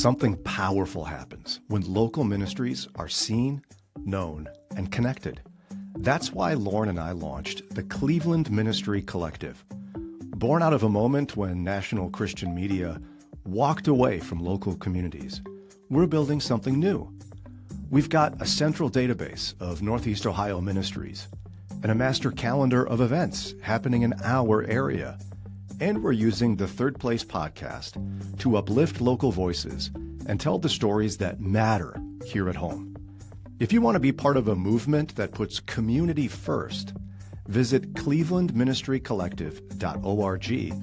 Something powerful happens when local ministries are seen, known, and connected. That's why Lauren and I launched the Cleveland Ministry Collective. Born out of a moment when national Christian media walked away from local communities, we're building something new. We've got a central database of Northeast Ohio ministries and a master calendar of events happening in our area. And we're using the Third Place podcast to uplift local voices and tell the stories that matter here at home. If you want to be part of a movement that puts community first, visit clevelandministrycollective.org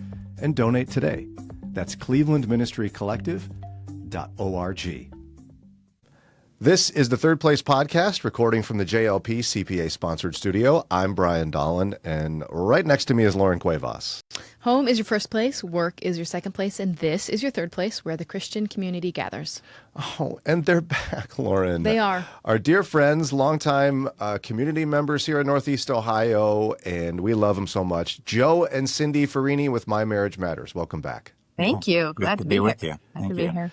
and donate today. That's clevelandministrycollective.org. This is the Third Place podcast, recording from the JLP CPA-sponsored studio. I'm Brian Dolan, and right next to me is Lauren Cuevas. Home is your first place, work is your second place, and this is your third place, where the Christian community gathers. Oh, and they're back, Lauren. They are. Our dear friends, longtime community members here in Northeast Ohio, and we love them so much. Joe and Cindi Ferrini with My Marriage Matters. Welcome back. Thank you. Glad to be with here. you. Glad to be here.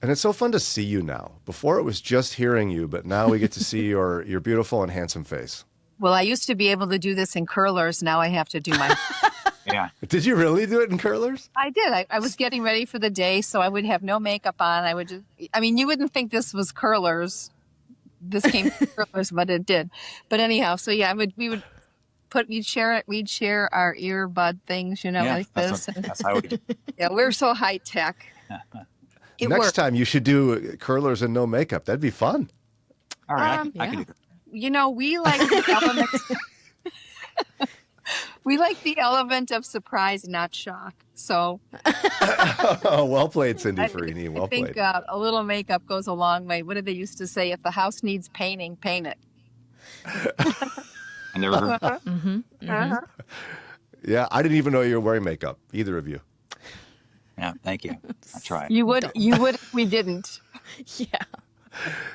And it's so fun to see you now. Before it was just hearing you, but now we get to see your beautiful and handsome face. Well, I used to be able to do this in curlers. Now I have to do my... Yeah. Did you really do it in curlers? I did. I was getting ready for the day, so I would have no makeup on. I would just... I mean, you wouldn't think this was curlers. This came from curlers, but it did. But anyhow, so yeah, we'd share our earbud things, like this. That's how we do. Yeah, we're so high tech. Next time you should do curlers and no makeup. That'd be fun. All right, I can do that. We like the element. We like the element of surprise, not shock. So, well played, Cindi Ferrini. Well played. I think a little makeup goes a long way. What did they used to say? If the house needs painting, paint it. I never heard that. Yeah, I didn't even know you were wearing makeup, either of you. Yeah, thank you. I tried. You would if we didn't. Yeah.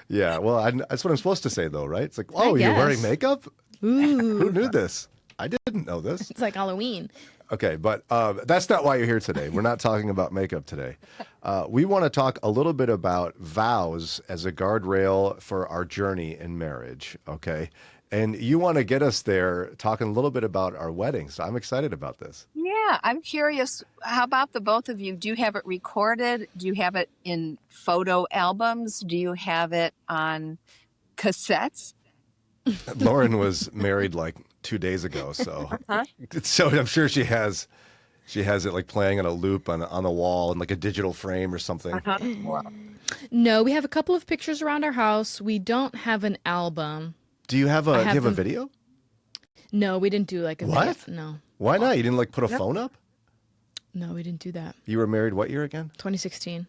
Yeah, well, that's what I'm supposed to say, though, right? It's like, oh, you're wearing makeup? Ooh. Who knew this? I didn't know this. It's like Halloween. Okay, but that's not why you're here today. We're not talking about makeup today. We want to talk a little bit about vows as a guardrail for our journey in marriage, okay? And you want to get us there talking a little bit about our weddings. So I'm excited about this. Yeah, I'm curious. How about the both of you? Do you have it recorded? Do you have it in photo albums? Do you have it on cassettes? Lauren was married like 2 days ago, so so I'm sure she has it like playing on a loop on the wall in like a digital frame or something. Wow. No, we have a couple of pictures around our house. We don't have an album. Do you have a video? No, we didn't do like a What? video. No. Why not? You didn't like put a phone up? No, we didn't do that. You were married what year again? 2016.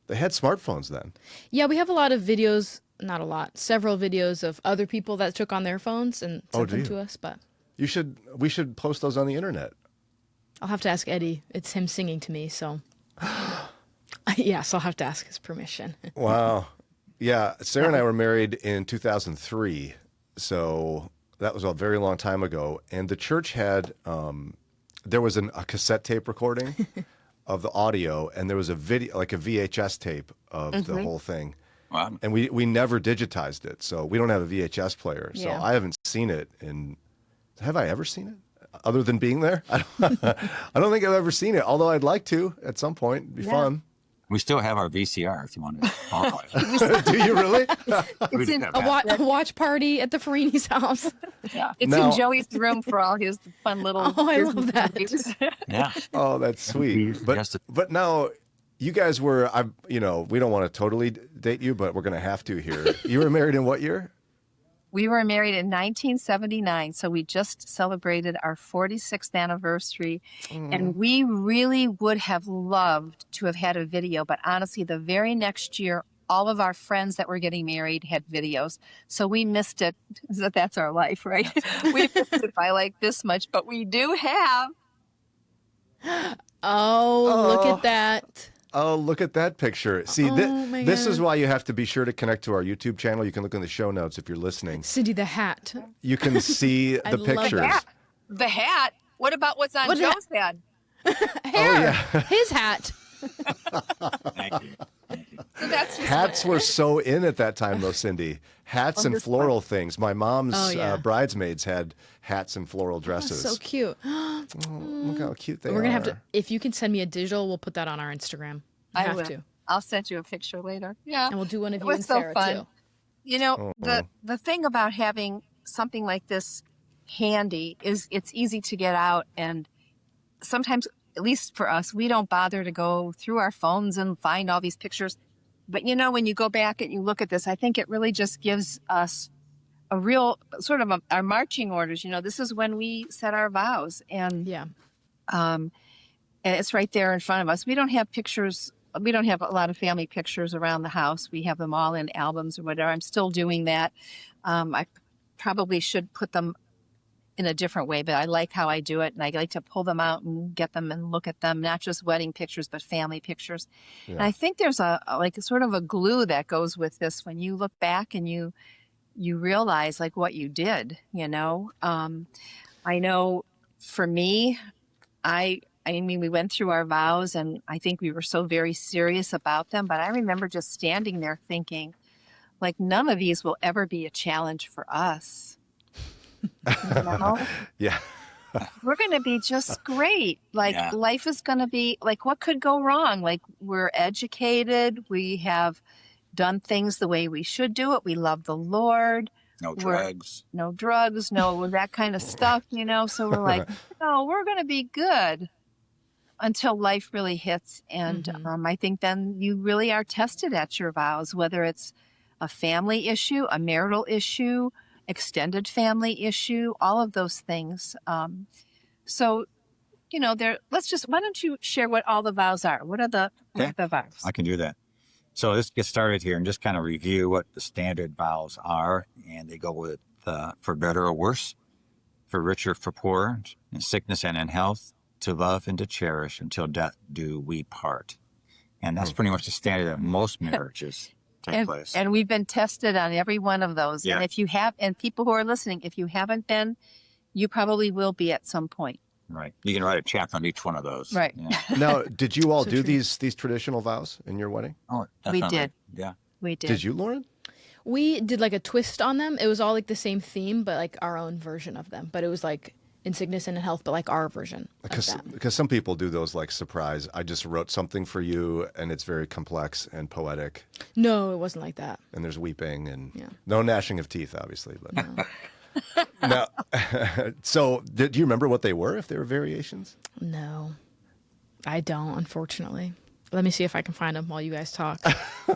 They had smartphones then. Yeah, we have a lot of videos, not a lot, several videos of other people that took on their phones and sent them to us, but we should post those on the internet. I'll have to ask Eddie. It's him singing to me, so yes, I'll have to ask his permission. Wow. Yeah, Sarah and I were married in 2003, so that was a very long time ago. And the church had, there was a cassette tape recording of the audio, and there was a video, like a VHS tape of the whole thing. Wow. And we never digitized it, so we don't have a VHS player. So Yeah. I haven't seen it have I ever seen it? Other than being there? I don't think I've ever seen it, although I'd like to at some point. It'd be fun. We still have our VCR if you want to borrow it. Do you really? It's in A watch party at the Ferrinis' house. Yeah, it's Now- in Joey's room for all his fun little. Oh, I love that. movies. Yeah. Oh, that's sweet. Yes. But now you guys were, we don't want to totally date you, but we're going to have to here. You were married in what year? We were married in 1979, so we just celebrated our 46th anniversary, and we really would have loved to have had a video, but honestly, the very next year, all of our friends that were getting married had videos, so we missed it. That's our life, right? We missed it by like this much, but we do have. Oh, look at that. Oh, look at that picture. See, my this is God. why you have to be sure to connect to our YouTube channel. You can look in the show notes if you're listening. Cindi the hat. You can see I the love pictures. that. The hat? What about what's on What's Joe's head? Hair. yeah. His hat. Thank you. So that's just Hats were so in at that time, though, Cindy. Hats and this floral things. My mom's Oh, yeah. bridesmaids had hats and floral That's dresses. so cute. Look how cute they We're are. gonna have to. If you can send me a digital, we'll put that on our Instagram. You I have will. to, I'll send you a picture later. Yeah. and we'll do one of It you was and so Sarah fun. too. You know, the thing about having something like this handy is it's easy to get out, and sometimes, at least for us, we don't bother to go through our phones and find all these pictures. But you know, when you go back and you look at this, I think it really just gives us a real sort of our marching orders. You know, this is when we set our vows, and Yeah. and it's right there in front of us. We don't have pictures. We don't have a lot of family pictures around the house. We have them all in albums or whatever. I'm still doing that. I probably should put them in a different way, but I like how I do it. And I like to pull them out and get them and look at them, not just wedding pictures, but family pictures. Yeah. And I think there's a like sort of a glue that goes with this when you look back and you realize like what you did, you know. I know for me, I mean, we went through our vows and I think we were so very serious about them. But I remember just standing there thinking, like, none of these will ever be a challenge for us. You know? Yeah. We're going to be just great. Like, Yeah. life is going to be like, what could go wrong? Like, we're educated. We have done things the way we should do it. We love the Lord. No We're- drugs. No drugs, no that kind of stuff, you know? So we're like, no, we're going to be good until life really hits. And I think then you really are tested at your vows, whether it's a family issue, a marital issue, extended family issue, all of those things. So, you know, why don't you share what all the vows are? What are the vows? I can do that. So let's get started here and just kind of review what the standard vows are. And they go with for better or worse, for richer, for poorer, in sickness and in health, to love and to cherish until death do we part. And that's pretty much the standard that most marriages take place. And we've been tested on every one of those. Yeah. And if you have, and people who are listening, if you haven't been, you probably will be at some point. Right. You can write a chapter on each one of those. Right. Yeah. Now, did you all So do true. these traditional vows in your wedding? Oh, We definitely. did. Yeah. We did. Did you, Lauren? We did like a twist on them. It was all like the same theme, but like our own version of them. But it was like in sickness and in health, but like our version of that. Because some people do those like surprise. I just wrote something for you, and it's very complex and poetic, No, it wasn't like that. and there's weeping and Yeah. no gnashing of teeth, obviously. But now, so do you remember what they were? If they were variations? No, I don't, unfortunately. Let me see if I can find them while you guys talk.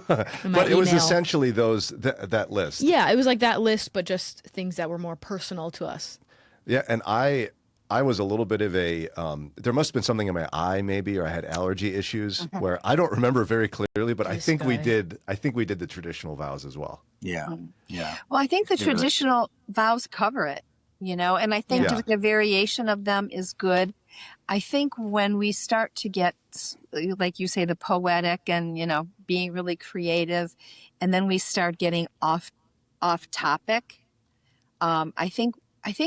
But it was essentially that list. Yeah, it was like that list, but just things that were more personal to us. Yeah, and I was a little bit of a there must have been something in my eye maybe, or I had allergy issues where I don't remember very clearly, but I think we guy. did the traditional vows as well. Yeah. Yeah. Well, I think the You're right. traditional vows cover it, you know, and I think Yeah. just a variation of them is good. I think when we start to get, like you say, the poetic and, you know, being really creative, and then we start getting off topic, I think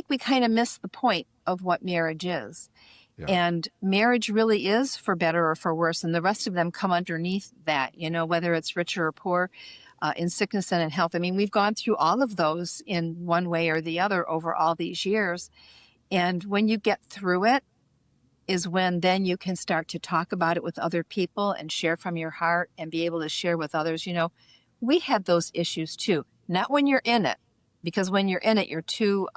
we kind of miss the point of what marriage is. Yeah. And marriage really is for better or for worse. And the rest of them come underneath that, you know, whether it's richer or poor, in sickness and in health. I mean, we've gone through all of those in one way or the other over all these years. And when you get through it is when then you can start to talk about it with other people and share from your heart and be able to share with others. You know, we had those issues too, not when you're in it, because when you're in it, you're too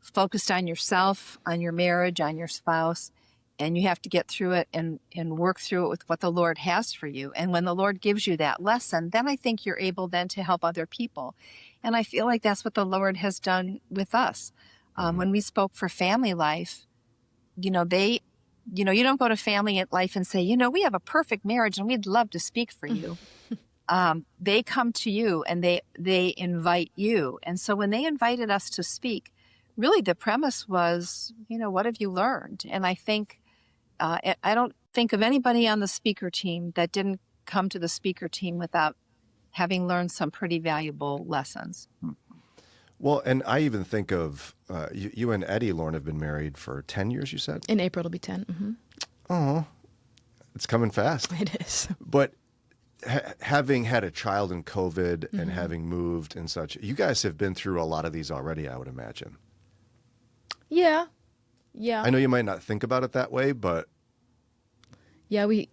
focused on yourself, on your marriage, on your spouse, and you have to get through it and work through it with what the Lord has for you. And when the Lord gives you that lesson, then I think you're able then to help other people. And I feel like that's what the Lord has done with us. When we spoke for family life, you know, you don't go to family life and say, you know, we have a perfect marriage and we'd love to speak for you. They come to you and they invite you. And so when they invited us to speak, really the premise was, you know, what have you learned? And I think, I don't think of anybody on the speaker team that didn't come to the speaker team without having learned some pretty valuable lessons. Well, and I even think of you and Eddie, Lauren, have been married for 10 years, you said? In April, it'll be 10. Oh, it's coming fast. It is. But having had a child in COVID and having moved and such, you guys have been through a lot of these already, I would imagine. Yeah. Yeah. I know you might not think about it that way, but Yeah, we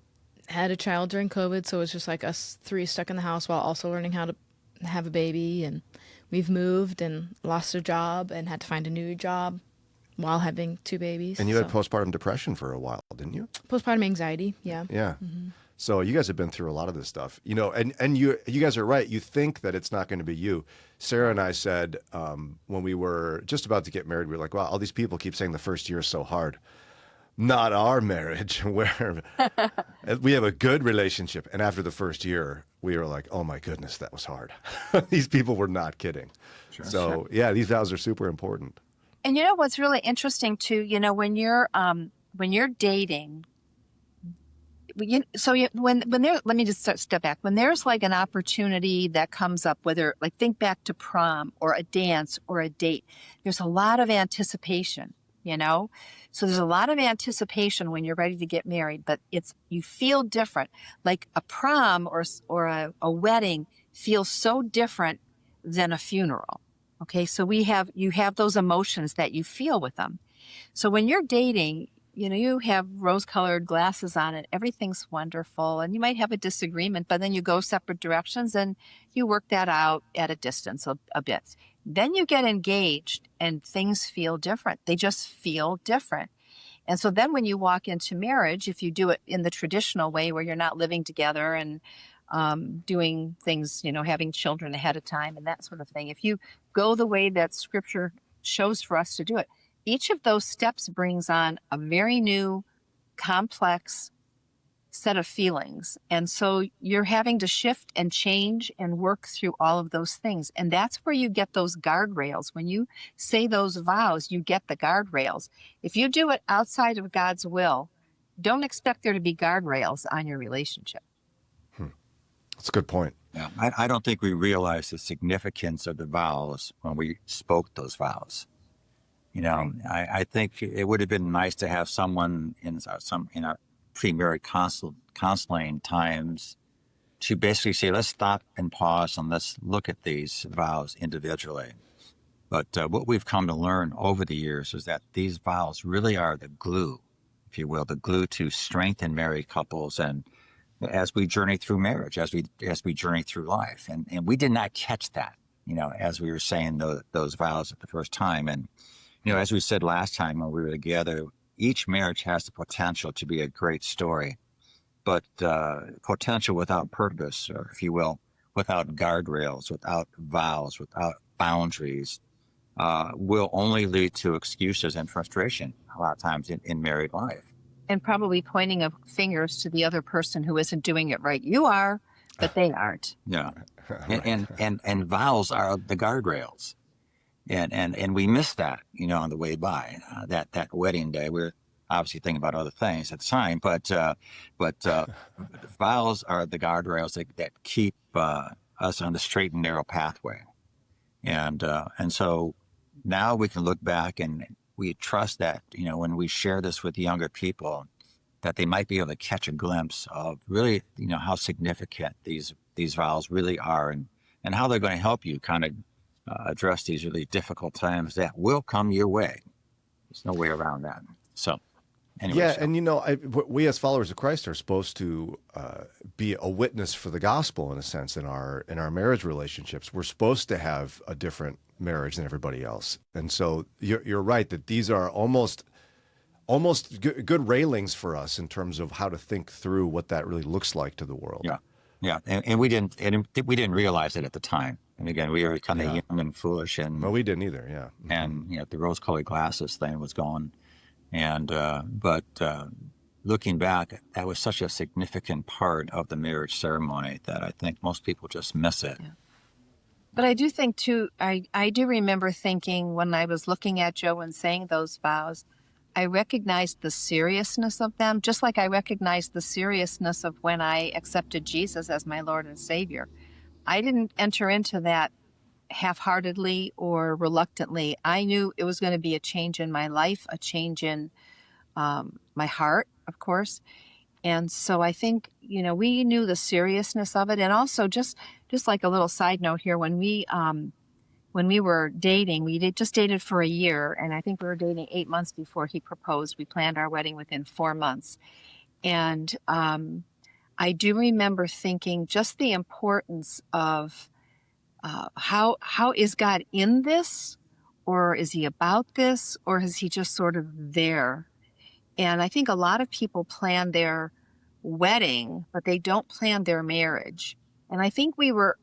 had a child during COVID, so it was just like us three stuck in the house while also learning how to have a baby. And we've moved and lost a job and had to find a new job while having two babies. and you had so. postpartum depression for a while, didn't you? Postpartum anxiety, yeah. Yeah. So you guys have been through a lot of this stuff, and you guys are right. You think that it's not going to be you. Sarah and I said when we were just about to get married, we were like, wow, all these people keep saying the first year is so hard. Not our marriage, where we have a good relationship. And after the first year, we were like, oh my goodness, that was hard. These people were not kidding. So yeah, these vows are super important. And you know what's really interesting too, you know, when you're dating, when there, let me just step back. When there's like an opportunity that comes up, whether like think back to prom or a dance or a date, there's a lot of anticipation, you know? So there's a lot of anticipation when you're ready to get married, but you feel different. Like a prom or a wedding feels so different than a funeral. Okay. So you have those emotions that you feel with them. So when you're dating, you know, you have rose-colored glasses on and everything's wonderful, and you might have a disagreement, but then you go separate directions and you work that out at a distance a bit. Then you get engaged and things feel different. They just feel different. And so then when you walk into marriage, if you do it in the traditional way where you're not living together and doing things, you know, having children ahead of time and that sort of thing, if you go the way that Scripture shows for us to do it, each of those steps brings on a very new, complex set of feelings. And so you're having to shift and change and work through all of those things. And that's where you get those guardrails. When you say those vows, you get the guardrails. If you do it outside of God's will, don't expect there to be guardrails on your relationship. That's a good point. Yeah, I don't think we realized the significance of the vows when we spoke those vows. You know, I think it would have been nice to have someone in our pre-marriage counseling times to basically say, let's stop and pause and let's look at these vows individually. But what we've come to learn over the years is that these vows really are the glue, if you will, the glue to strengthen married couples and as we journey through marriage, as we journey through life. And we did not catch that, you know, as we were saying those vows at the first time. And you know, as we said last time when we were together, each marriage has the potential to be a great story, but potential without purpose, or if you will, without guardrails, without vows, without boundaries, will only lead to excuses and frustration a lot of times in married life. And probably pointing of fingers to the other person who isn't doing it right. You are, but they aren't. Yeah, and vows are the guardrails. And we missed that, you know, on the way by that wedding day. We're obviously thinking about other things at the time, but vows are the guardrails that keep us on the straight and narrow pathway. And so now we can look back and we trust that, you know, when we share this with younger people, that they might be able to catch a glimpse of really, you know, how significant these vows really are and how they're going to help you kind of address these really difficult times that will come your way. There's no way around that. So, anyway. Yeah, and you know, we as followers of Christ are supposed to be a witness for the gospel in a sense in our marriage relationships. We're supposed to have a different marriage than everybody else, and so you're right that these are almost good railings for us in terms of how to think through what that really looks like to the world. Yeah, and we didn't realize it at the time. And again, we were kind of young and foolish, and well, we didn't either. Yeah, and you know, the rose-colored glasses thing was going, and but looking back, that was such a significant part of the marriage ceremony that I think most people just miss it. Yeah. But I do think too, I do remember thinking when I was looking at Joe and saying those vows, I recognized the seriousness of them, just like I recognized the seriousness of when I accepted Jesus as my Lord and Savior. I didn't enter into that half-heartedly or reluctantly. I knew it was going to be a change in my life, a change in my heart, of course. And so I think, we knew the seriousness of it. And also just like a little side note here, when we were dating, just dated for a year. And I think we were dating 8 months before he proposed. We planned our wedding within 4 months. And I do remember thinking just the importance of how is God in this? Or is he about this? Or is he just sort of there? And I think a lot of people plan their wedding, but they don't plan their marriage. And I think we were,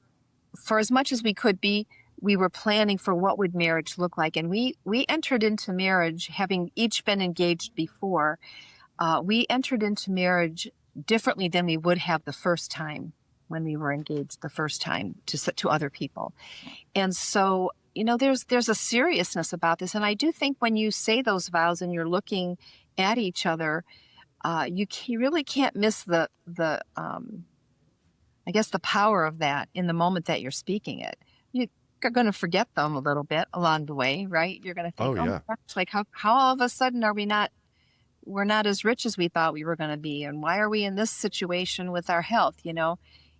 for as much as we could be, we were planning for what would marriage look like. And we entered into marriage, having each been engaged before, we entered into marriage differently than we would have the first time when we were engaged the first time to other people. And so, there's a seriousness about this. And I do think when you say those vows and you're looking at each other, you really can't miss the I guess the power of that in the moment that you're speaking it. You're going to forget them a little bit along the way, right? You're going to think, Oh, yeah. my gosh, like how all of a sudden we're not as rich as we thought we were going to be, and why are we in this situation with our health?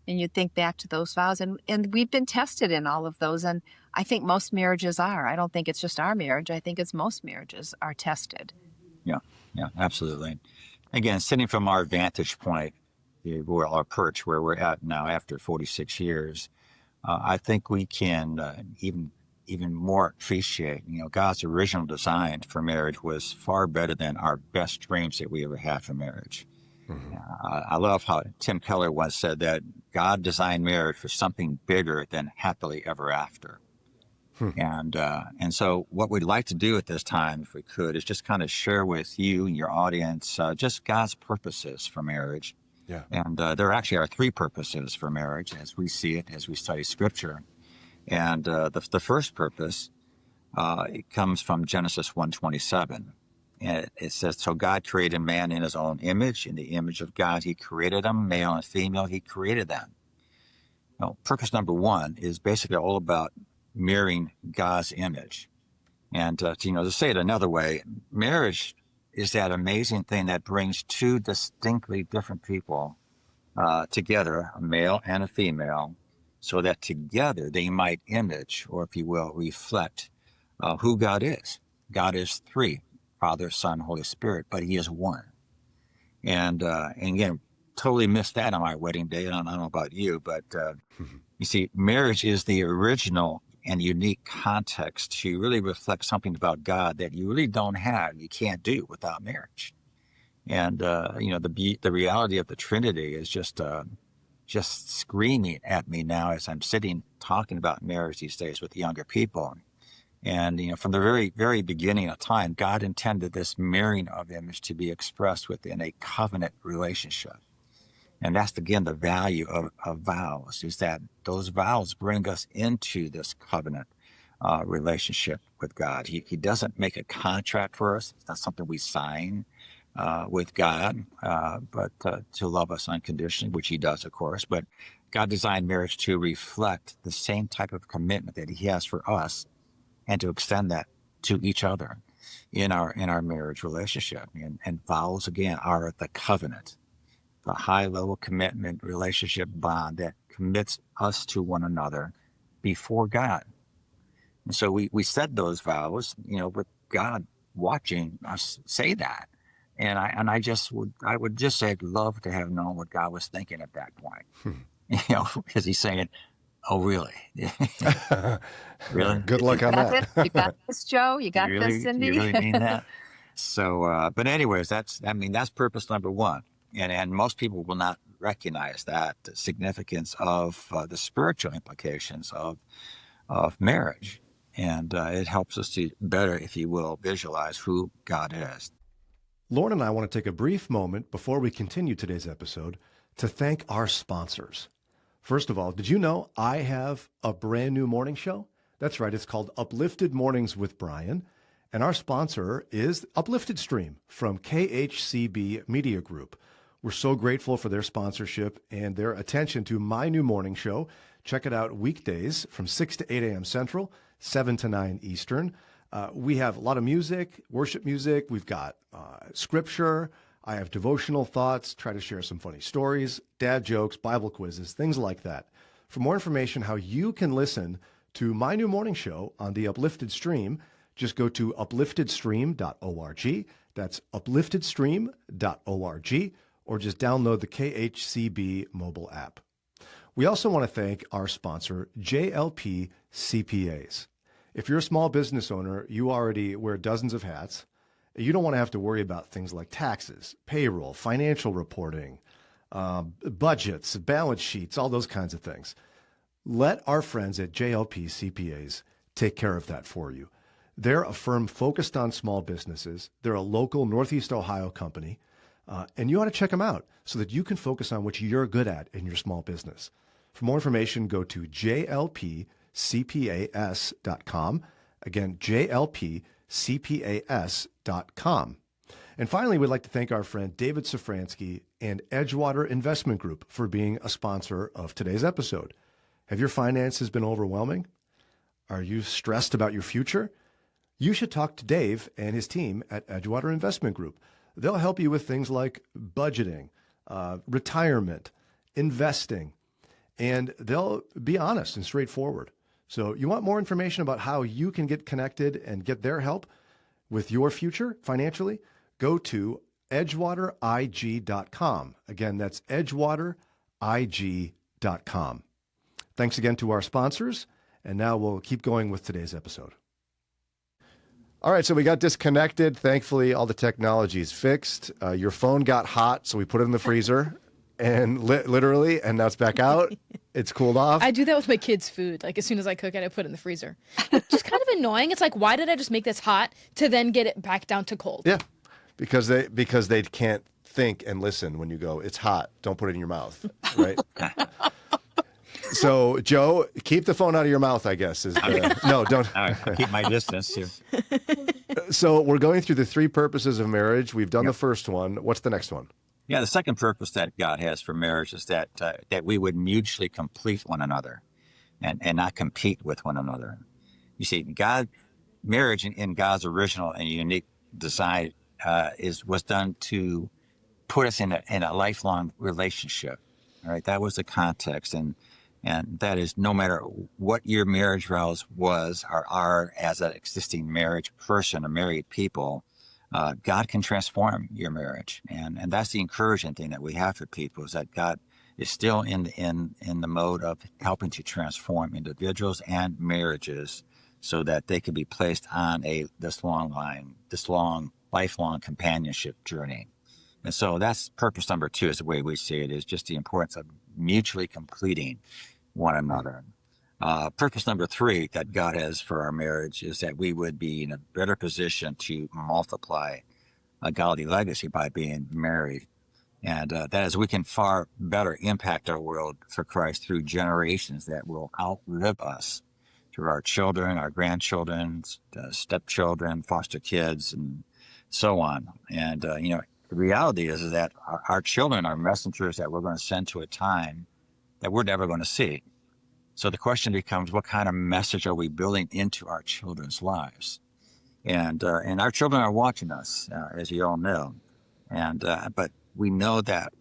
And you think back to those vows, and we've been tested in all of those, and I think most marriages are. I don't think it's just our marriage. I think it's most marriages are tested. Yeah, absolutely. Again, sitting from our vantage point, our perch where we're at now after 46 years, I think we can even more appreciate, God's original design for marriage was far better than our best dreams that we ever had for marriage. Mm-hmm. I love how Tim Keller once said that God designed marriage for something bigger than happily ever after. And so what we'd like to do at this time, if we could, is just kind of share with you and your audience just God's purposes for marriage. Yeah. And there actually are 3 purposes for marriage as we see it, as we study Scripture. And the first purpose, it comes from Genesis 1:27. And it says, so God created man in his own image. In the image of God, he created them, male and female, he created them. Now, purpose number 1 is basically all about mirroring God's image. And to say it another way, marriage is that amazing thing that brings 2 distinctly different people together, a male and a female, so that together they might image, or if you will, reflect who God is. God is 3, Father, Son, Holy Spirit, but he is 1. And again, totally missed that on my wedding day. I don't know about you, but you see, marriage is the original and unique context to really reflect something about God that you really don't have, you can't do without marriage. And the reality of the Trinity is just screaming at me now as I'm sitting talking about marriage these days with younger people. And from the very, very beginning of time, God intended this mirroring of image to be expressed within a covenant relationship. And that's, again, the value of vows, is that those vows bring us into this covenant relationship with God. He doesn't make a contract for us. It's not something we sign with God, but to love us unconditionally, which he does, of course. But God designed marriage to reflect the same type of commitment that he has for us, and to extend that to each other in our marriage relationship. And vows, again, are the covenant, the high-level commitment relationship bond that commits us to one another before God. And so we said those vows, with God watching us say that. And I would just say I'd love to have known what God was thinking at that point. Because he's saying, oh, really? Really? Good luck on that. You got this, Joe. You got this, Cindy. You really mean that? So, but anyways, that's purpose number 1. And most people will not recognize that the significance of the spiritual implications of marriage. And it helps us to better, if you will, visualize who God is. Lauren and I want to take a brief moment before we continue today's episode to thank our sponsors. First of all, did you know I have a brand new morning show? That's right. It's called Uplifted Mornings with Brian. And our sponsor is Uplifted Stream from KHCB Media Group. We're so grateful for their sponsorship and their attention to my new morning show. Check it out weekdays from 6 to 8 a.m. Central, 7 to 9 Eastern. We have a lot of music, worship music. We've got scripture. I have devotional thoughts, try to share some funny stories, dad jokes, Bible quizzes, things like that. For more information how you can listen to my new morning show on the Uplifted Stream, just go to upliftedstream.org. That's upliftedstream.org, or just download the KHCB mobile app. We also want to thank our sponsor, JLP CPAs. If you're a small business owner, you already wear dozens of hats. You don't want to have to worry about things like taxes, payroll, financial reporting, budgets, balance sheets, all those kinds of things. Let our friends at JLP CPAs take care of that for you. They're a firm focused on small businesses. They're a local Northeast Ohio company, and you ought to check them out so that you can focus on what you're good at in your small business. For more information, go to jlpcpas.com. Again, jlpcpas.com. And finally, we'd like to thank our friend David Safransky and Edgewater Investment Group for being a sponsor of today's episode. Have your finances been overwhelming? Are you stressed about your future? You should talk to Dave and his team at Edgewater Investment Group. They'll help you with things like budgeting, retirement, investing, and they'll be honest and straightforward. So you want more information about how you can get connected and get their help with your future financially? Go to edgewaterig.com. Again, that's edgewaterig.com. Thanks again to our sponsors, and now we'll keep going with today's episode. All right, so we got disconnected. Thankfully, all the technology is fixed. Your phone got hot, so we put it in the freezer, and literally, and now it's back out. It's cooled off. I do that with my kids' food. Like, as soon as I cook it, I put it in the freezer. Just kind of annoying. It's like, why did I just make this hot to then get it back down to cold? Yeah, because they can't think and listen when you go, it's hot, don't put it in your mouth, right? So, Joe, keep the phone out of your mouth, I guess. No, don't. All right, I'll keep my distance here. So we're going through the three purposes of marriage. We've done the first one. What's the next one? Yeah, the second purpose that God has for marriage is that we would mutually complete one another and not compete with one another. You see, marriage in God's original and unique design was done to put us in a lifelong relationship. All right, that was the context, and that is no matter what your marriage vows was or are as an existing marriage person, a married people, God can transform your marriage, and that's the encouraging thing that we have for people is that God is still in the mode of helping to transform individuals and marriages so that they can be placed on this long lifelong companionship journey. And so that's purpose number 2 is the way we see it, is just the importance of mutually completing one another. Purpose number 3 that God has for our marriage is that we would be in a better position to multiply a godly legacy by being married. And that is, we can far better impact our world for Christ through generations that will outlive us, through our children, our grandchildren, stepchildren, foster kids, and so on. And, the reality is that our children are messengers that we're going to send to a time that we're never going to see. So the question becomes, what kind of message are we building into our children's lives? And our children are watching us, as you all know. But we know that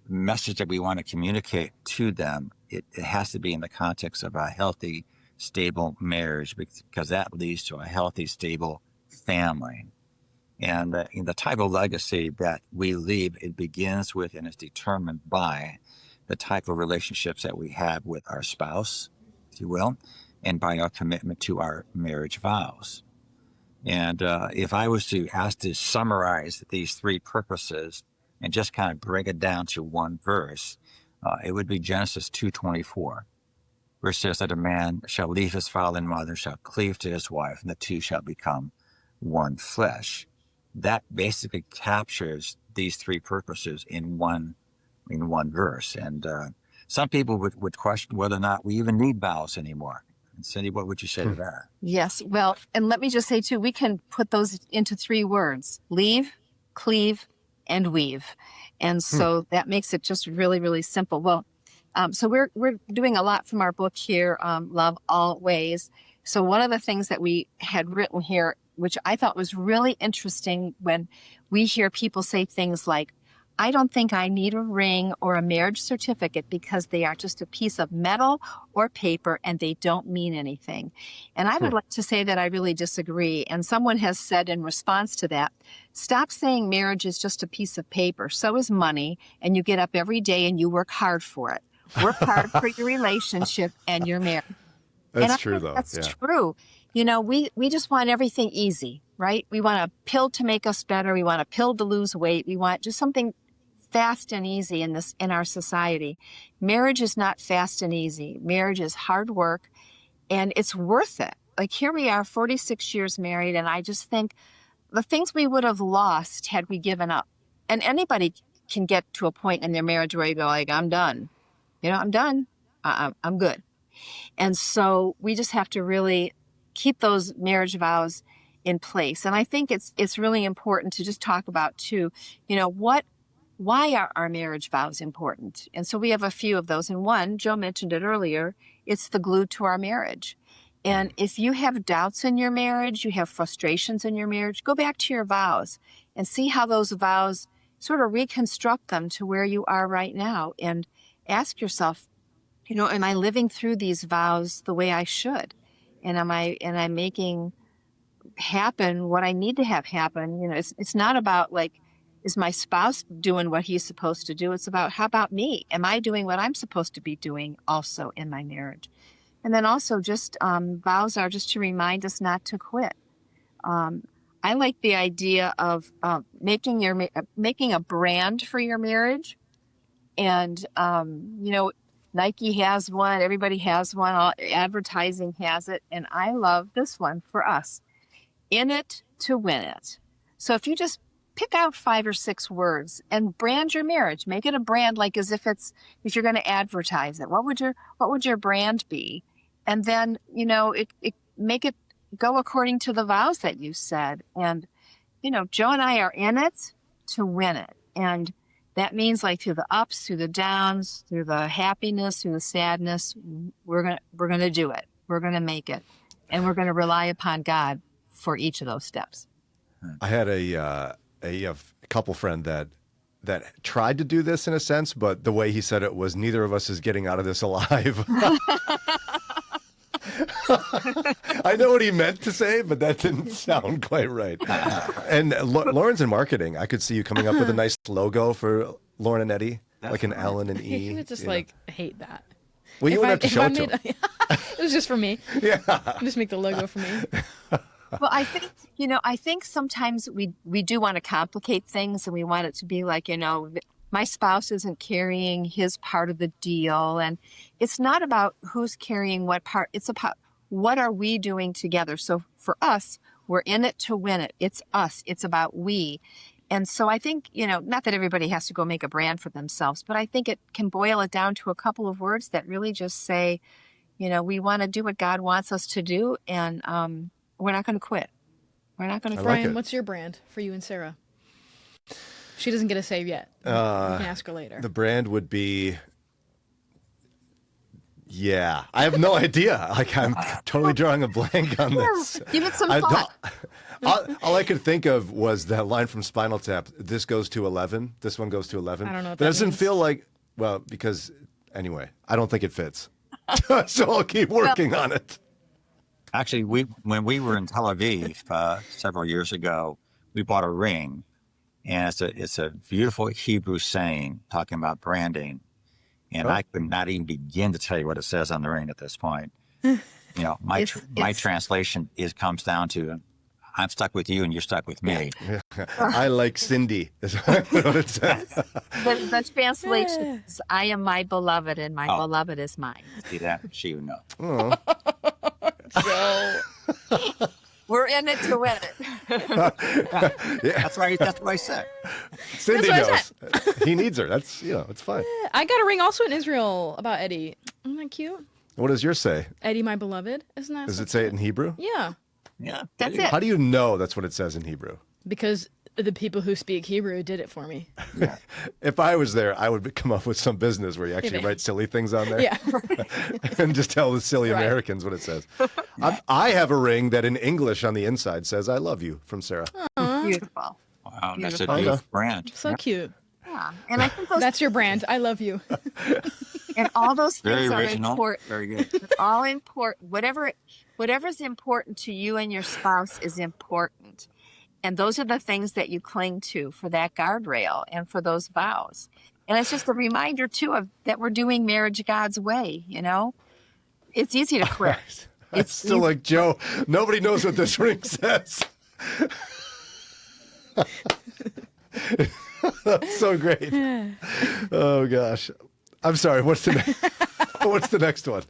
the message that we want to communicate to them, it has to be in the context of a healthy, stable marriage, because that leads to a healthy, stable family. And in the type of legacy that we leave, it begins with and is determined by the type of relationships that we have with our spouse, if you will, and by our commitment to our marriage vows. And if I was to ask to summarize these 3 purposes and just kind of break it down to one verse, it would be Genesis 2:24, where it says that a man shall leave his father and mother, shall cleave to his wife, and the two shall become one flesh. That basically captures these 3 purposes in one verse. And some people would question whether or not we even need vows anymore. And Cindi, what would you say to that? Yes. Well, and let me just say too, we can put those into 3 words: leave, cleave, and weave. And so that makes it just really, really simple. Well, so we're doing a lot from our book here, Love Always. So one of the things that we had written here, which I thought was really interesting, when we hear people say things like, I don't think I need a ring or a marriage certificate because they are just a piece of metal or paper and they don't mean anything. And I would like to say that I really disagree. And someone has said in response to that, stop saying marriage is just a piece of paper. So is money. And you get up every day and you work hard for it. Work hard for your relationship and your marriage. That's true, though. That's true. You know, we just want everything easy, right? We want a pill to make us better. We want a pill to lose weight. We want just something fast and easy in our society. Marriage is not fast and easy. Marriage is hard work, and it's worth it. Like, here we are, 46 years married, and I just think the things we would have lost had we given up. And anybody can get to a point in their marriage where you go like, I'm done. You know, I'm done. I'm good. And so we just have to really keep those marriage vows in place. And I think it's really important to just talk about too, you know, why are our marriage vows important? And so we have a few of those. And one, Joe mentioned it earlier, it's the glue to our marriage. And if you have doubts in your marriage, you have frustrations in your marriage, go back to your vows and see how those vows sort of reconstruct them to where you are right now. And ask yourself, you know, am I living through these vows the way I should? And am I making happen what I need to have happen? You know, it's not about like, is my spouse doing what he's supposed to do? It's about, how about me? Am I doing what I'm supposed to be doing also in my marriage? And then also just vows are just to remind us not to quit. I like the idea of making a brand for your marriage. And, you know, Nike has one, everybody has one, all, advertising has it. And I love this one for us. In it to win it. So if you just pick out 5 or 6 words and brand your marriage, make it a brand, like as if you're going to advertise it. What would your brand be? And then, you know, make it go according to the vows that you said. And, you know, Joe and I are in it to win it. And that means, like, through the ups, through the downs, through the happiness, through the sadness, we're going to do it. We're going to make it. And we're going to rely upon God for each of those steps. I had a couple friend that tried to do this in a sense, but the way he said it was, neither of us is getting out of this alive. I know what he meant to say, but that didn't sound quite right. And Lauren's in marketing. I could see you coming up with a nice logo for Lauren and Eddie, like an L and an E. He would just like hate that. Well, you wouldn't have to show it to him. It was just for me. Yeah. Just make the logo for me. Well, I think sometimes we do want to complicate things, and we want it to be like, you know, my spouse isn't carrying his part of the deal. And it's not about who's carrying what part. It's about what are we doing together. So for us, we're in it to win it. It's us. It's about we. And so I think, you know, not that everybody has to go make a brand for themselves, but I think it can boil it down to a couple of words that really just say, you know, we want to do what God wants us to do, and we're not going to quit. We're not going to quit. Brian, what's your brand for you and Sarah? She doesn't get a say yet. You can ask her later. The brand would be, I have no idea. Like, I'm totally drawing a blank on this. Give it some thought. All I could think of was that line from Spinal Tap. This goes to 11. This one goes to 11. I don't know what that that doesn't means. feel like, well, because anyway, I don't think it fits. So I'll keep working on it. Actually, when we were in Tel Aviv several years ago, we bought a ring, and it's a beautiful Hebrew saying talking about branding, and I could not even begin to tell you what it says on the ring at this point. You know, my translation comes down to, I'm stuck with you and you're stuck with me. I like Cindi. Is what it says. The translation is, I am my beloved and my beloved is mine. See that? She would know. Oh. So We're in it to win it. That's right. That's what I said. Cindi That's knows. He needs her. That's, you know, it's fine. I got a ring also in Israel about Eddie. Isn't that cute? What does yours say? Eddie, my beloved. Isn't that? Does it say it in Hebrew? Yeah. Yeah. That's it. How do you know that's what it says in Hebrew? Because The people who speak Hebrew did it for me. If I was there, I would come up with some business where you actually Yeah. write silly things on there Yeah. and just tell the silly Right. Americans what it says. I have a ring that in English on the inside says "I love you" from Sarah. Beautiful. Wow, that's a Beautiful. beautiful brand. So cute. Yeah. And I think those That's your brand. I love you. and all those Very things are original. important. Very good. All important. Whatever's important to you and your spouse is important. And those are the things that you cling to for that guardrail and for those vows. And it's just a reminder too of that we're doing marriage God's way, you know? It's easy to quit. It's still like, Joe, nobody knows what this ring says. That's so great. Oh gosh. I'm sorry. What's the next one?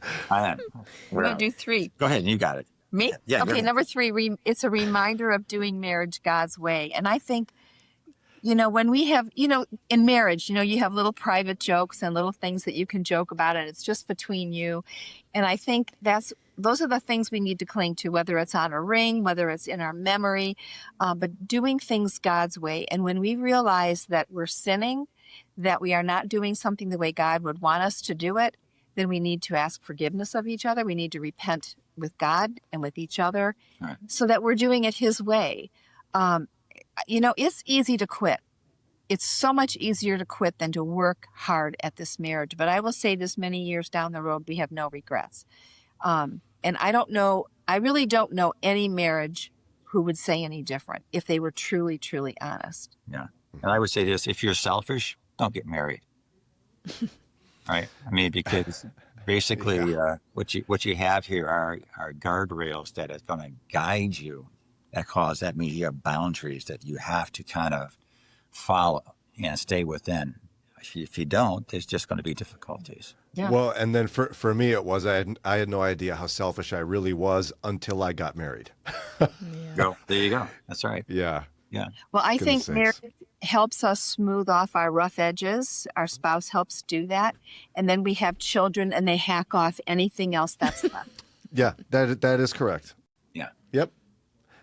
We're going to do 3. Go ahead. You got it. Me? Yeah, go Okay, ahead. number 3, it's a reminder of doing marriage God's way. And I think, you know, when we have, you know, in marriage, you know, you have little private jokes and little things that you can joke about, and it's just between you. And I think those are the things we need to cling to, whether it's on a ring, whether it's in our memory, but doing things God's way. And when we realize that we're sinning, that we are not doing something the way God would want us to do it, then we need to ask forgiveness of each other. We need to repent with God and with each other Right. so that we're doing it His way. You know, it's easy to quit. It's so much easier to quit than to work hard at this marriage. But I will say this, many years down the road, we have no regrets. And I really don't know any marriage who would say any different if they were truly, truly honest. Yeah. And I would say this, if you're selfish, don't get married. Right? I mean, because basically what you have here are guardrails that are going to guide you. That means you have boundaries that you have to kind of follow and stay within. If you don't, there's just going to be difficulties. Yeah. Well, and then for me, it was I had no idea how selfish I really was until I got married. Go. There you go. That's right. Yeah. Yeah. Well, I Goodness think marriage sakes. helps us smooth off our rough edges. Our spouse helps do that. And then we have children and they hack off anything else that's left. Yeah, that is correct. Yeah. Yep.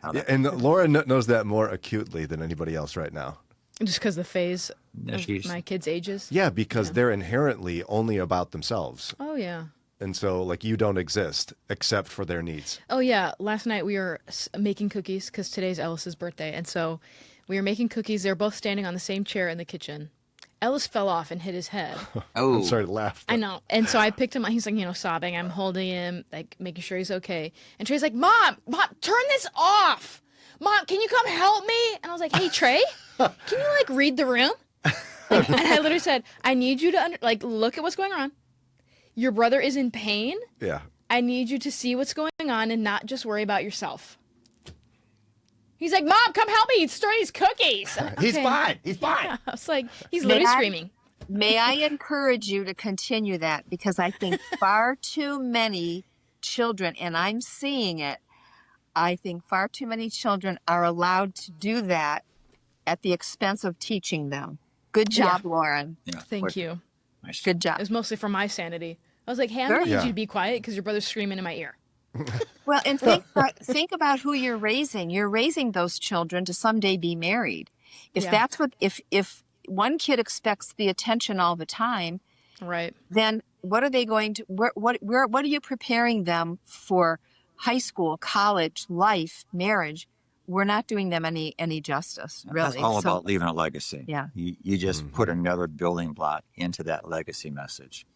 How Yeah, that- and Laura knows that more acutely than anybody else right now. Just because the phase Yeah, of she's- my kids' ages. Yeah, because they're inherently only about themselves. Oh, yeah. And so, like, you don't exist except for their needs. Oh, yeah. Last night we were making cookies because today's Ellis's birthday. And so we were making cookies. They were both standing on the same chair in the kitchen. Ellis fell off and hit his head. Oh, I'm sorry to laugh. I know. And so I picked him up. He's like, sobbing. I'm holding him, like making sure he's okay. And Trey's like, Mom, turn this off. Mom, can you come help me? And I was like, hey, Trey, can you like read the room? Like, and I literally said, I need you to look at what's going on. Your brother is in pain. Yeah. I need you to see what's going on and not just worry about yourself. He's like, Mom, come help me. He's stirring these cookies. He's Okay. fine. He's fine. I was like, he's literally May I- screaming. May I encourage you to continue that, because I think far too many children, and I'm seeing it, I think far too many children are allowed to do that at the expense of teaching them. Good job, Lauren. yeah. Thank you. Nice. Good It job. was mostly for my sanity. I was like, hey, I'm Sure. going to need Yeah. you to be quiet because your brother's screaming in my ear. Well, and think about who you're raising. You're raising those children to someday be married. If Yeah. that's what, if one kid expects the attention all the time, Right. then what are they going to, what are you preparing them for high school, college, life, marriage? We're not doing them any justice, really. That's all So- about leaving a legacy. Yeah. You just put another building block into that legacy message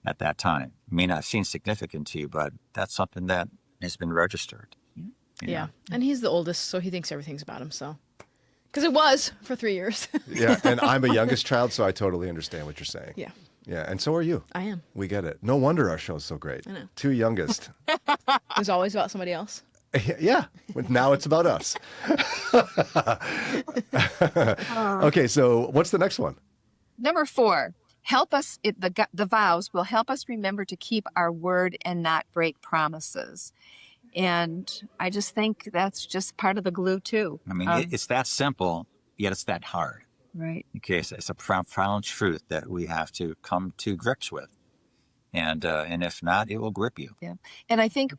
at that time. It may not seem significant to you, but that's something that has been registered. you Yeah. know? And he's the oldest, so he thinks everything's about him. So, because it was for 3 years. Yeah. And I'm a youngest child, so I totally understand what you're saying. Yeah, Yeah. And so are you. I am. We get it. No wonder our show's so great. I know. Two youngest. It was always about somebody else. Yeah. But now it's about us. Okay. So what's the next one? Number 4, help us. The vows will help us remember to keep our word and not break promises. And I just think that's just part of the glue too. I mean, it's that simple, yet it's that hard. Right. Okay, so it's a profound truth that we have to come to grips with. And if not, it will grip you. Yeah. And I think,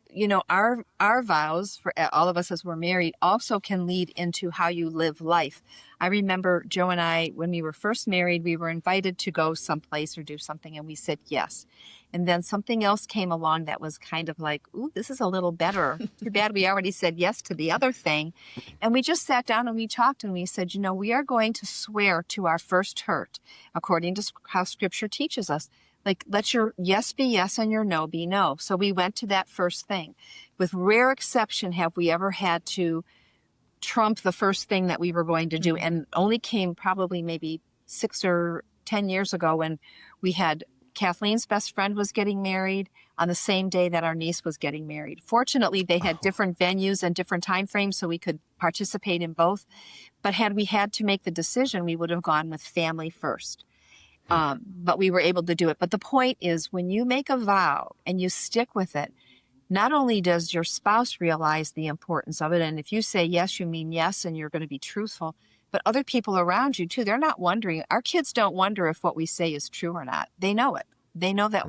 our vows for all of us as we're married also can lead into how you live life. I remember Joe and I, when we were first married, we were invited to go someplace or do something, and we said yes. And then something else came along that was kind of like, ooh, this is a little better. Too bad we already said yes to the other thing. And we just sat down and we talked and we said, we are going to swear to our first hurt, according to how Scripture teaches us. Like, let your yes be yes and your no be no. So we went to that first thing. With rare exception, have we ever had to trump the first thing that we were going to do? And only came probably maybe 6 or 10 years ago when we had Kathleen's best friend was getting married on the same day that our niece was getting married. Fortunately, they had different venues and different time frames, so we could participate in both. But had we had to make the decision, we would have gone with family first. But we were able to do it. But the point is, when you make a vow and you stick with it, not only does your spouse realize the importance of it, and if you say yes, you mean yes, and you're going to be truthful, but other people around you too, they're not wondering. Our kids don't wonder if what we say is true or not. They know it. They know that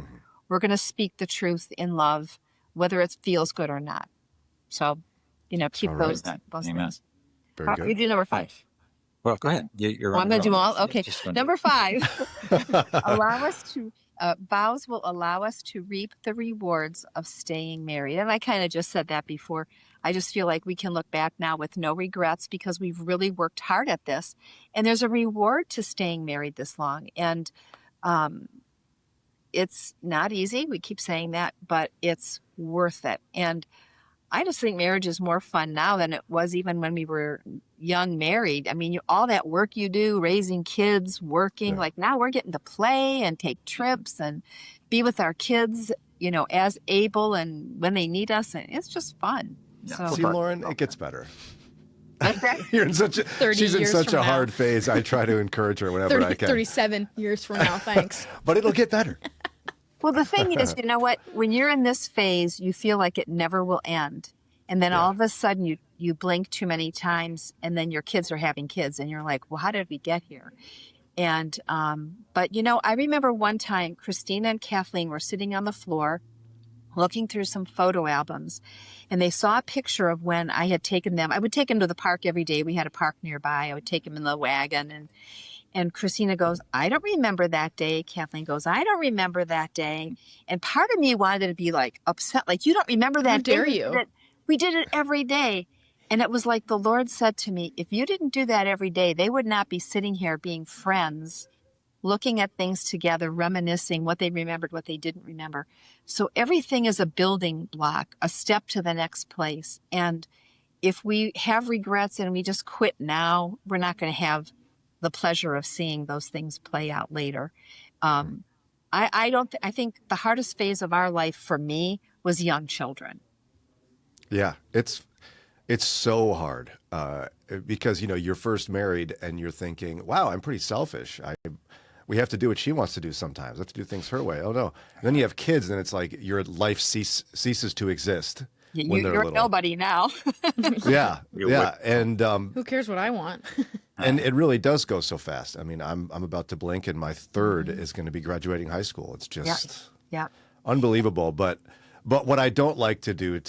we're going to speak the truth in love, whether it feels good or not. So, keep All those right. those Amen. things. Very good. You do number 5. Well, go ahead. You're Well, on I'm the going to do roll. all. Okay. Just gonna do Number 5, allow us to, vows will allow us to reap the rewards of staying married. And I kind of just said that before. I just feel like we can look back now with no regrets because we've really worked hard at this. And there's a reward to staying married this long. And it's not easy. We keep saying that, but it's worth it. And I just think marriage is more fun now than it was even when we were young married. I mean, all that work you do, raising kids, working, like now we're getting to play and take trips and be with our kids, as able and when they need us. And it's just fun. Yeah. So, See, Lauren, it gets better. okay. You're in such a, 30 she's in years such from a now. hard phase. I try to encourage her whenever I can. 37 years from now, thanks. But it'll get better. Well, the thing is, you know what? When you're in this phase, you feel like it never will end. And then all of a sudden you blink too many times and then your kids are having kids and you're like, well, how did we get here? And, but I remember one time Christina and Kathleen were sitting on the floor looking through some photo albums, and they saw a picture of when I had taken them. I would take them to the park every day. We had a park nearby. I would take them in the wagon, and Christina goes, I don't remember that day. Kathleen goes, I don't remember that day. And part of me wanted to be like upset, like, you don't remember that day? How dare you? We did it every day. And it was like the Lord said to me, if you didn't do that every day, they would not be sitting here being friends, looking at things together, reminiscing what they remembered, what they didn't remember. So everything is a building block, a step to the next place. And if we have regrets and we just quit now, we're not going to have the pleasure of seeing those things play out later. I think the hardest phase of our life for me was young children. Yeah, it's so hard because you're first married and you're thinking, wow, I'm pretty selfish. We have to do what she wants to do sometimes. Let's do things her way. Oh no! And then you have kids, and it's like your life ceases to exist when they're You're little. nobody now. Yeah, and Who cares what I want? and it really does go so fast. I mean, I'm about to blink, and my third is going to be graduating high school. It's just unbelievable. But what I don't like to do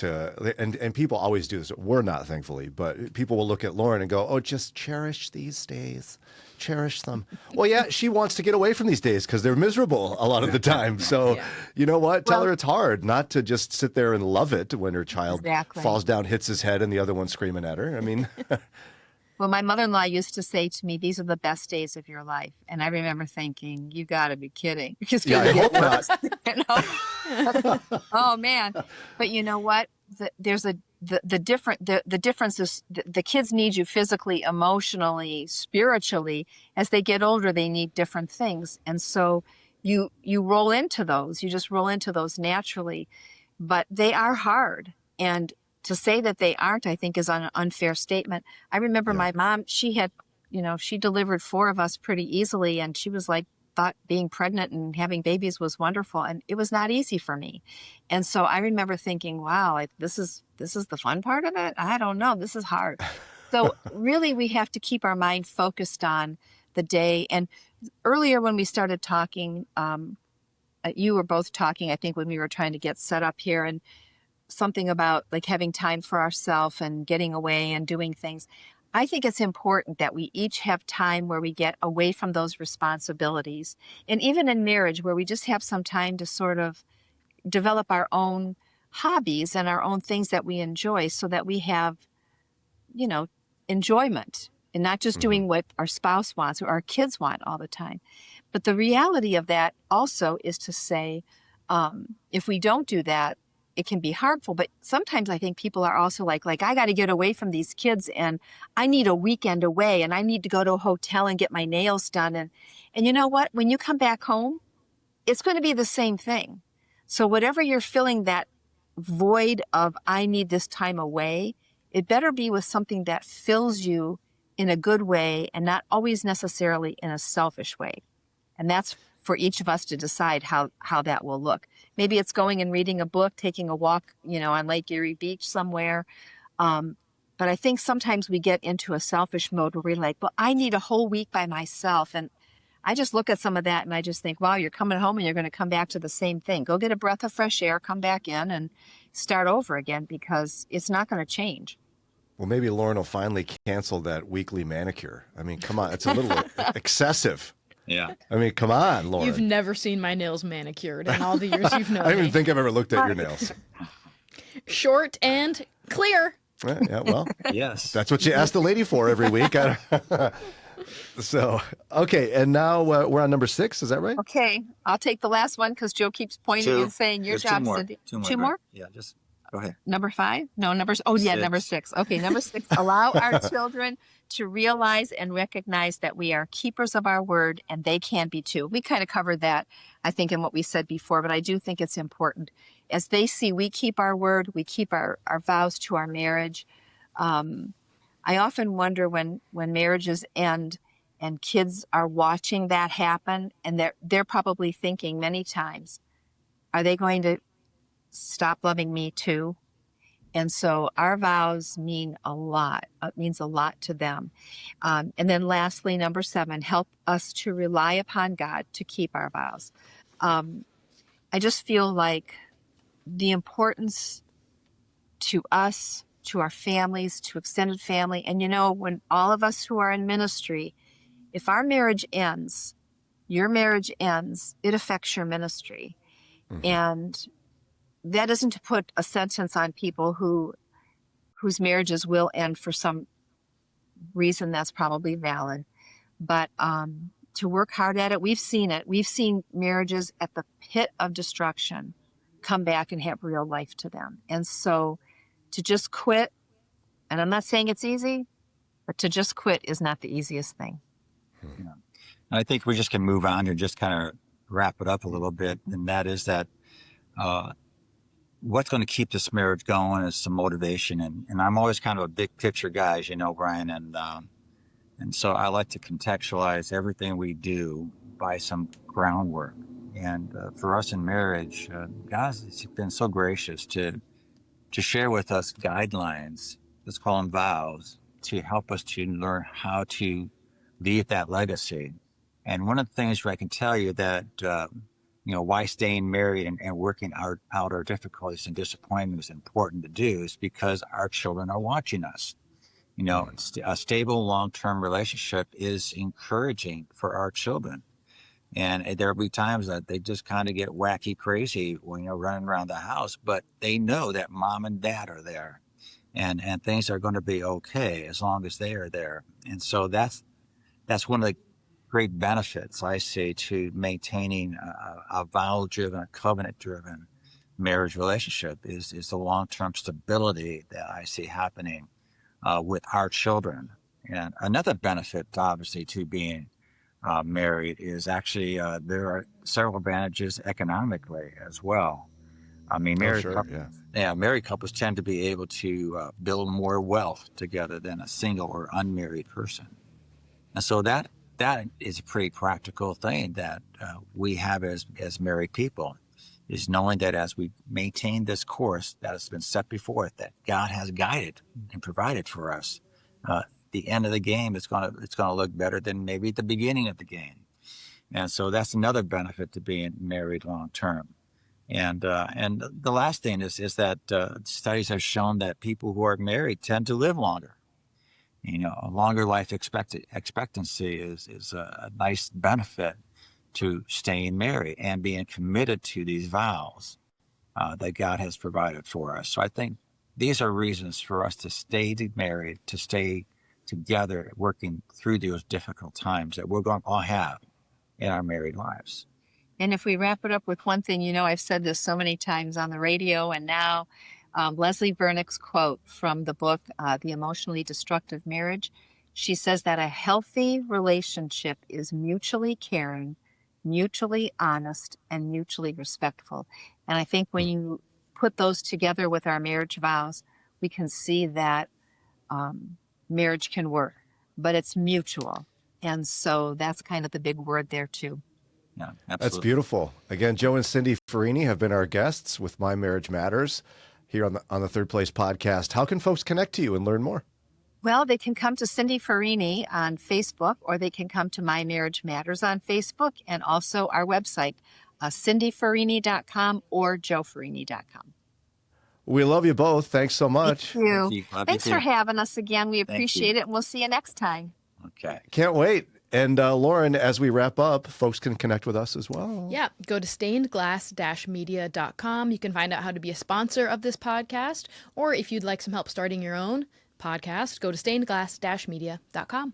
and people always do this. We're not, thankfully, but people will look at Lauren and go, "Oh, just cherish these days, cherish them." Well, yeah, she wants to get away from these days because they're miserable a lot of the time. So, you know what? Tell her it's hard not to just sit there and love it when her child falls down, hits his head, and the other one's screaming at her. I mean. Well, my mother-in-law used to say to me, these are the best days of your life. And I remember thinking, you got to be kidding. I hope not. Oh, man. But you know what? The difference is the kids need you physically, emotionally, spiritually. As they get older, they need different things. And so you roll into those. You just roll into those naturally. But they are hard. And to say that they aren't, I think, is an unfair statement. I remember my mom, she had, she delivered 4 of us pretty easily. And she was like, thought being pregnant and having babies was wonderful. And it was not easy for me. And so I remember thinking, wow, like this is the fun part of it. I don't know. This is hard. So really, we have to keep our mind focused on the day. And earlier when we started talking, you were both talking, I think, when we were trying to get set up here, and something about like having time for ourselves and getting away and doing things. I think it's important that we each have time where we get away from those responsibilities. And even in marriage, where we just have some time to sort of develop our own hobbies and our own things that we enjoy, so that we have, you know, enjoyment and not just doing what our spouse wants or our kids want all the time. But the reality of that also is to say, if we don't do that, it can be harmful. But sometimes I think people are also like I got to get away from these kids, and I need a weekend away, and I need to go to a hotel and get my nails done. And you know what? When you come back home, it's going to be the same thing. So whatever you're feeling, that void of I need this time away, it better be with something that fills you in a good way and not always necessarily in a selfish way. And that's for each of us to decide how that will look. Maybe it's going and reading a book, taking a walk, on Lake Erie Beach somewhere. But I think sometimes we get into a selfish mode where we're like, well, I need a whole week by myself. And I just look at some of that and I just think, wow, you're coming home and you're going to come back to the same thing. Go get a breath of fresh air, come back in and start over again, because it's not going to change. Well, maybe Lauren will finally cancel that weekly manicure. I mean, come on, it's a little excessive. Yeah. I mean, come on, Lauren. You've never seen my nails manicured in all the years you've known I don't me. even think I've ever looked at your nails. Short and clear. Yeah, well, Yes. that's what you ask the lady for every week. So, okay, and now we're on number 6. Is that right? Okay, I'll take the last one because Joe keeps pointing Two. and saying your There's job, two more. Cindi. Two more. Two more? Yeah, just go ahead. Number 5? No, number 6. Okay, number 6. Allow our children to realize and recognize that we are keepers of our word, and they can be too. We kind of covered that, I think, in what we said before, but I do think it's important. As they see we keep our word, we keep our vows to our marriage. I often wonder when marriages end and kids are watching that happen, and they're probably thinking many times, are they going to stop loving me too? And so our vows mean a lot. It means a lot to them. And then lastly, number 7, help us to rely upon God to keep our vows. I just feel like the importance to us, to our families, to extended family. And when all of us who are in ministry, if our marriage ends, your marriage ends, it affects your ministry. Mm-hmm. And that isn't to put a sentence on people whose marriages will end for some reason that's probably valid. But to work hard at it, we've seen it. We've seen marriages at the pit of destruction come back and have real life to them. And so to just quit, and I'm not saying it's easy, but to just quit is not the easiest thing. Yeah. I think we just can move on and just kind of wrap it up a little bit. And that is that what's going to keep this marriage going is some motivation. And I'm always kind of a big picture guy, as you know, Brian. And so I like to contextualize everything we do by some groundwork. And for us in marriage, God has been so gracious to share with us guidelines, let's call them vows, to help us to learn how to leave that legacy. And one of the things where I can tell you that, why staying married and working out our difficulties and disappointments is important to do is because our children are watching us. A stable long-term relationship is encouraging for our children. And there'll be times that they just kind of get wacky crazy when running around the house, but they know that mom and dad are there and things are going to be okay as long as they are there. And so that's one of the great benefits I see to maintaining a vow-driven, a covenant-driven marriage relationship is the long-term stability that I see happening with our children. And another benefit, obviously, to being married is actually there are several advantages economically as well. I mean, married couples tend to be able to build more wealth together than a single or unmarried person. And so that is a pretty practical thing that we have as married people, is knowing that as we maintain this course that has been set before it, that God has guided and provided for us, the end of the game is going to look better than maybe the beginning of the game. And so that's another benefit to being married long term. And the last thing is that studies have shown that people who are married tend to live longer. You know, a longer life expectancy is a nice benefit to staying married and being committed to these vows that God has provided for us. So I think these are reasons for us to stay married, to stay together, working through those difficult times that we're going to all have in our married lives. And if we wrap it up with one thing, you know, I've said this so many times on the radio and now, Leslie Vernick's quote from the book, The Emotionally Destructive Marriage. She says that a healthy relationship is mutually caring, mutually honest, and mutually respectful. And I think when you put those together with our marriage vows, we can see that marriage can work, but it's mutual. And so that's kind of the big word there too. Yeah, That's absolutely. beautiful. Again, Joe and Cindi Ferrini have been our guests with My Marriage Matters here on the Third Place podcast. How can folks connect to you and learn more? Well, they can come to Cindi Ferrini on Facebook, or they can come to My Marriage Matters on Facebook, and also our website, cindyferrini.com or joeferrini.com. We love you both. Thanks so much. Thank you. Love you Thanks too. for having us again. We you. appreciate it, and we'll see you next time. Okay. Can't wait. And Lauren, as we wrap up, folks can connect with us as well. Yeah, go to stainedglass-media.com. You can find out how to be a sponsor of this podcast, or if you'd like some help starting your own podcast, go to stainedglass-media.com.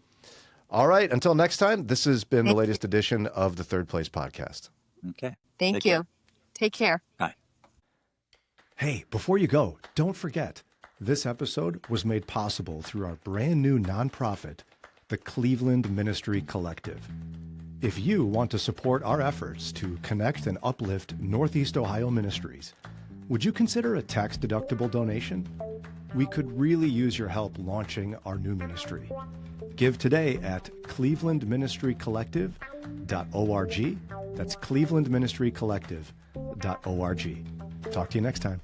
All right. Until next time, this has been the latest edition of the Third Place podcast. Okay. Thank Take you. care. Take care. Bye. Hey, before you go, don't forget, this episode was made possible through our brand new nonprofit, the Cleveland Ministry Collective. If you want to support our efforts to connect and uplift Northeast Ohio ministries, would you consider a tax-deductible donation? We could really use your help launching our new ministry. Give today at clevelandministrycollective.org. That's clevelandministrycollective.org. Talk to you next time.